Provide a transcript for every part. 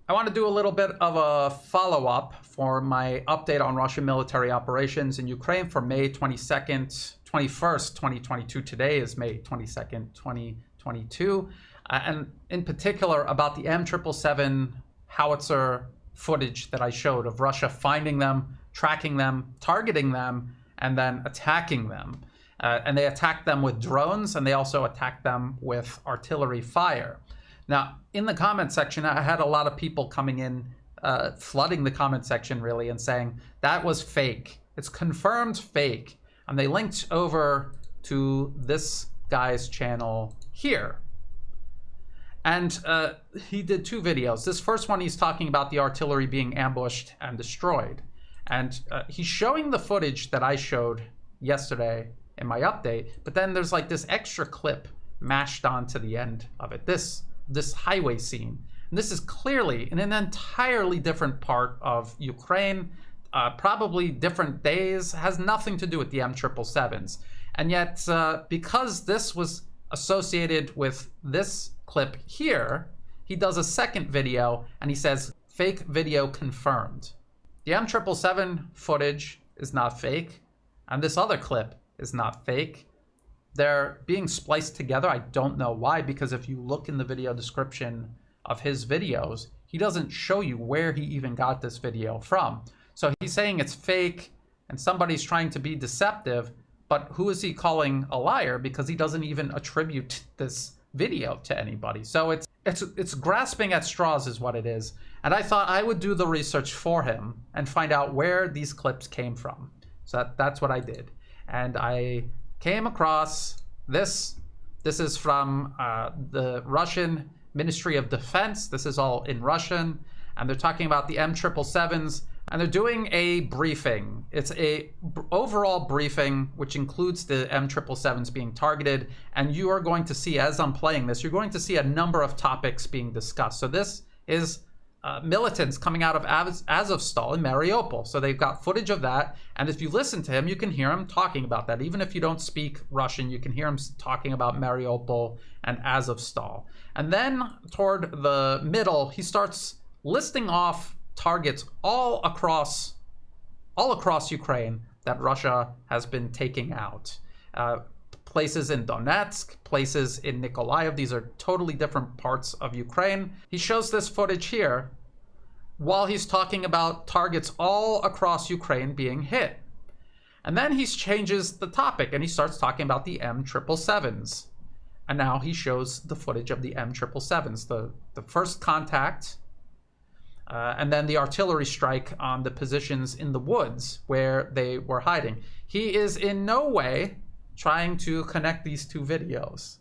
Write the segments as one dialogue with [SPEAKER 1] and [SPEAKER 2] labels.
[SPEAKER 1] I want to do a little bit of a follow-up for my update on Russian military operations in Ukraine for May 21st, 2022. Today is May 22nd, 2022. And in particular about the M777 Howitzer footage that I showed of Russia finding them, tracking them, targeting them, and then attacking them. And they attacked them with drones, and they also attacked them with artillery fire. Now, in the comment section, I had a lot of people coming in, flooding the comment section really, and saying that was fake. It's confirmed fake. And they linked over to this guy's channel here. And he did two videos. This first one, he's talking about the artillery being ambushed and destroyed. And he's showing the footage that I showed yesterday in my update, but then there's like this extra clip mashed onto the end of it. This highway scene. And this is clearly in an entirely different part of Ukraine, probably different days, has nothing to do with the M777s. And yet, because this was associated with this clip here, he does a second video and he says, fake video confirmed. The M777 footage is not fake, and this other clip is not fake. They're being spliced together. I don't know why, because if you look in the video description of his videos, he doesn't show you where he even got this video from. So he's saying it's fake and somebody's trying to be deceptive, but who is he calling a liar? Because he doesn't even attribute this video to anybody. So it's grasping at straws is what it is. And I thought I would do the research for him and find out where these clips came from. So that's what I did. And I came across this. This is from the Russian Ministry of Defense. This is all in Russian. And they're talking about the M777s. And they're doing a briefing. It's a overall briefing, which includes the M777s being targeted. And you are going to see, as I'm playing this, you're going to see a number of topics being discussed. So this is militants coming out of Azovstal in Mariupol. So they've got footage of that. And if you listen to him, you can hear him talking about that. Even if you don't speak Russian, you can hear him talking about Mariupol and Azovstal. And then toward the middle, he starts listing off targets all across Ukraine that Russia has been taking out. Places in Donetsk, places in Nikolaev. These are totally different parts of Ukraine. He shows this footage here while he's talking about targets all across Ukraine being hit. And then he changes the topic and he starts talking about the M777s. And now he shows the footage of the M777s, the first contact, and then the artillery strike on the positions in the woods where they were hiding. He is in no way trying to connect these two videos.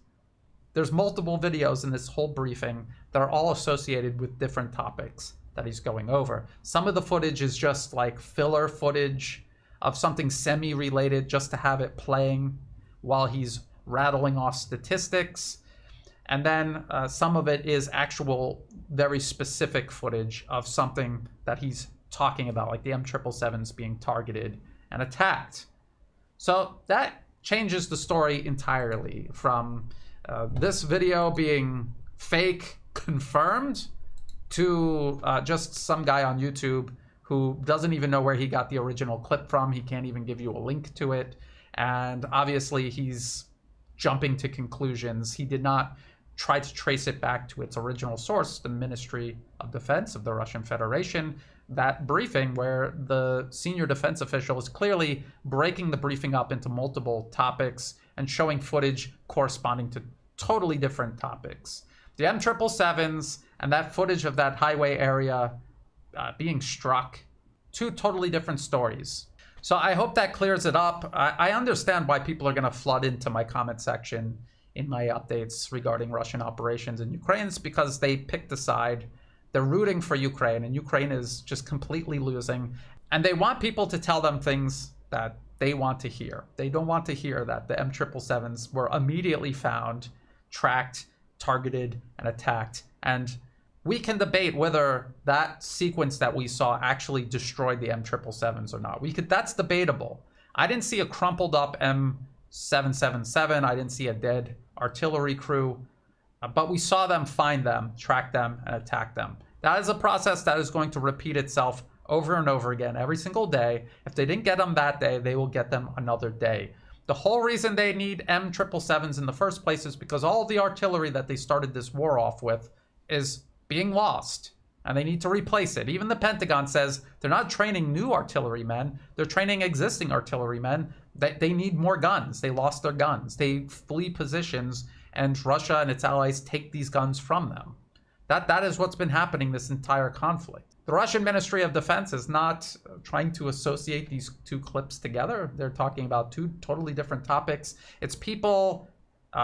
[SPEAKER 1] There's multiple videos in this whole briefing that are all associated with different topics that he's going over. Some of the footage is just like filler footage of something semi-related just to have it playing while he's rattling off statistics. And then some of it is actual very specific footage of something that he's talking about, like the M777s being targeted and attacked. So that changes the story entirely from this video being fake confirmed to just some guy on YouTube who doesn't even know where he got the original clip from. He can't even give you a link to it. And obviously he's jumping to conclusions. He did not try to trace it back to its original source, the Ministry of Defense of the Russian Federation. That briefing where the senior defense official is clearly breaking the briefing up into multiple topics and showing footage corresponding to totally different topics. The M777s and that footage of that highway area being struck, two totally different stories. So I hope that clears it up. I understand why people are going to flood into my comment section in my updates regarding Russian operations in Ukraine. It's because they picked a side. They're rooting for Ukraine, and Ukraine is just completely losing. And they want people to tell them things that they want to hear. They don't want to hear that the M777s were immediately found, tracked, targeted, and attacked. And we can debate whether that sequence that we saw actually destroyed the M777s or not. That's debatable. I didn't see a crumpled up M777. I didn't see a dead artillery crew. But we saw them find them, track them, and attack them. That is a process that is going to repeat itself over and over again every single day. If they didn't get them that day, they will get them another day. The whole reason they need M777s in the first place is because all the artillery that they started this war off with is being lost, and they need to replace it. Even the Pentagon says they're not training new artillerymen, they're training existing artillerymen. They need more guns. They lost their guns. They flee positions, and Russia and its allies take these guns from them. That is what's been happening this entire conflict. The Russian Ministry of Defense is not trying to associate these two clips together. They're talking about two totally different topics. It's people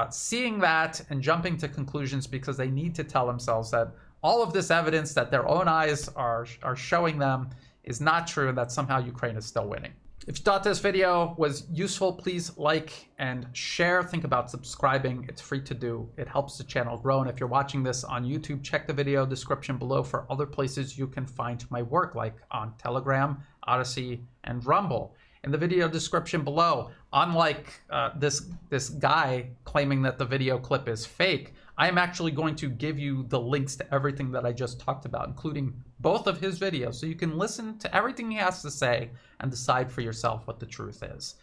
[SPEAKER 1] seeing that and jumping to conclusions because they need to tell themselves that all of this evidence that their own eyes are showing them is not true, and that somehow Ukraine is still winning. If you thought this video was useful, please like and share. Think about subscribing. It's free to do. It helps the channel grow. And if you're watching this on YouTube, check the video description below for other places you can find my work, like on Telegram, Odyssey, and Rumble. In the video description below, unlike this guy claiming that the video clip is fake, I am actually going to give you the links to everything that I just talked about, including both of his videos, so you can listen to everything he has to say and decide for yourself what the truth is.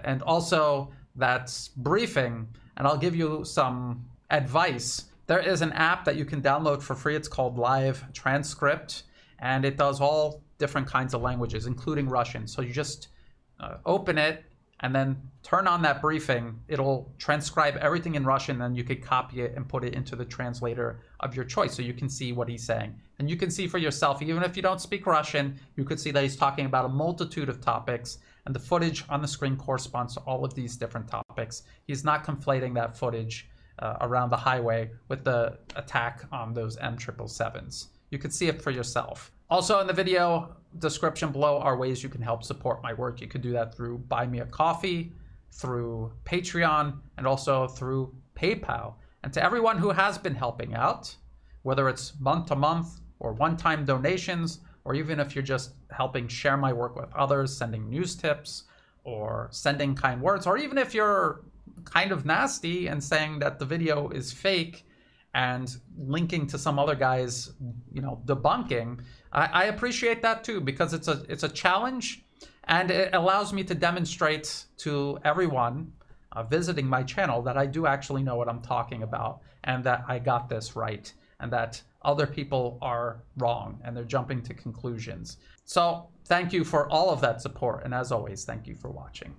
[SPEAKER 1] And also that briefing, and I'll give you some advice. There is an app that you can download for free. It's called Live Transcript, and it does all different kinds of languages, including Russian. So you just open it and then turn on that briefing. It'll transcribe everything in Russian, and you could copy it and put it into the translator of your choice so you can see what he's saying. And you can see for yourself, even if you don't speak Russian, you could see that he's talking about a multitude of topics, and the footage on the screen corresponds to all of these different topics. He's not conflating that footage around the highway with the attack on those M777s. You could see it for yourself. Also, in the video description below are ways you can help support my work. You could do that through Buy Me a Coffee, through Patreon, and also through PayPal. And to everyone who has been helping out, whether it's month to month or one-time donations, or even if you're just helping share my work with others, sending news tips or sending kind words, or even if you're kind of nasty and saying that the video is fake and linking to some other guy's, debunking, I appreciate that too, because it's a challenge, and it allows me to demonstrate to everyone visiting my channel that I do actually know what I'm talking about, and that I got this right, and that other people are wrong and they're jumping to conclusions. So thank you for all of that support, and as always, thank you for watching.